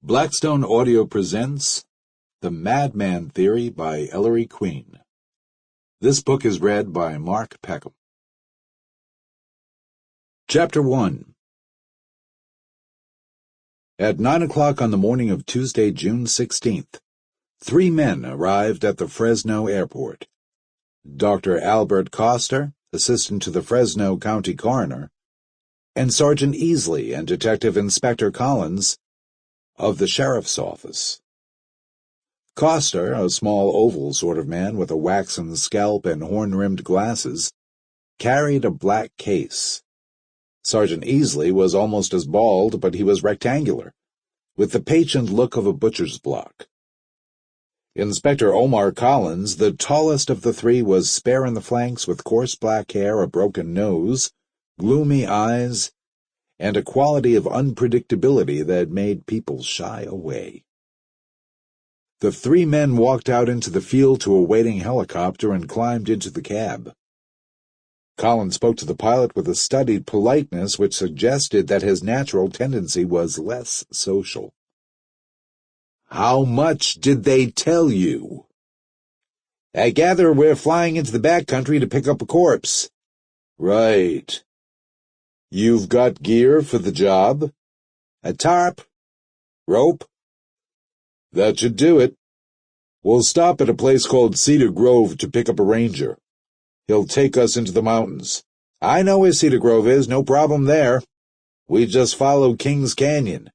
Blackstone Audio presents The Madman Theory by Ellery Queen. This book is read by Mark Peckham. Chapter 1. At 9 o'clock on the morning of Tuesday, June 16th, 3 men arrived at the Fresno airport. Dr. Albert Coster, assistant to the Fresno County Coroner, and Sergeant Easley and Detective Inspector Collins of the Sheriff's Office. Coster, a small oval sort of man with a waxen scalp and horn-rimmed glasses, carried a black case. Sergeant Easley was almost as bald, but he was rectangular, with the patient look of a butcher's block. Inspector Omar Collins, the tallest of the three, was spare in the flanks with coarse black hair, a broken nose, gloomy eyes, and a quality of unpredictability that made people shy away. The 3 men walked out into the field to a waiting helicopter and climbed into the cab. Collins spoke to the pilot with a studied politeness which suggested that his natural tendency was less social. "How much did they tell you?" "I gather we're flying into the backcountry to pick up a corpse." "Right. You've got gear for the job?" "A tarp. Rope." "That should do it. We'll stop at a place called Cedar Grove to pick up a ranger. He'll take us into the mountains." "I know where Cedar Grove is, no problem there. We just follow Kings Canyon."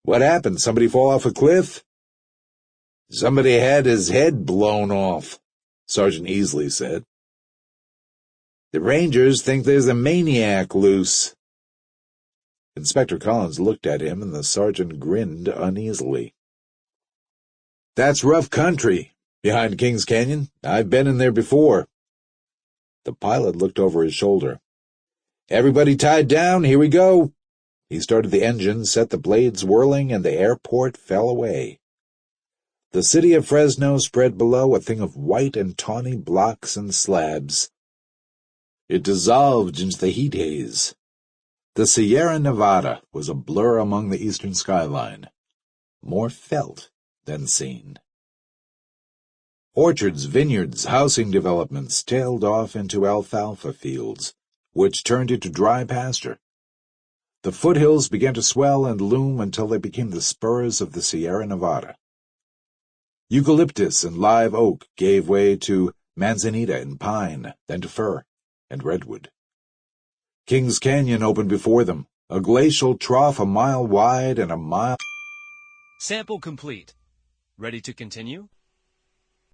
"What happened? Somebody fall off a cliff?" "Somebody had his head blown off," Sergeant Easley said. "The Rangers think there's a maniac loose." Inspector Collins looked at him, and the sergeant grinned uneasily. "That's rough country, behind Kings Canyon. I've been in there before." The pilot looked over his shoulder. "Everybody tied down, here we go." He started the engine, set the blades whirling, and the airport fell away. The city of Fresno spread below, a thing of white and tawny blocks and slabs. It dissolved into the heat haze. The Sierra Nevada was a blur among the eastern skyline, more felt than seen. Orchards, vineyards, housing developments tailed off into alfalfa fields, which turned into dry pasture. The foothills began to swell and loom until they became the spurs of the Sierra Nevada. Eucalyptus and live oak gave way to manzanita and pine, then to fir and redwood. Kings Canyon opened before them, a glacial trough a mile wide and a mile... Sample complete. Ready to continue?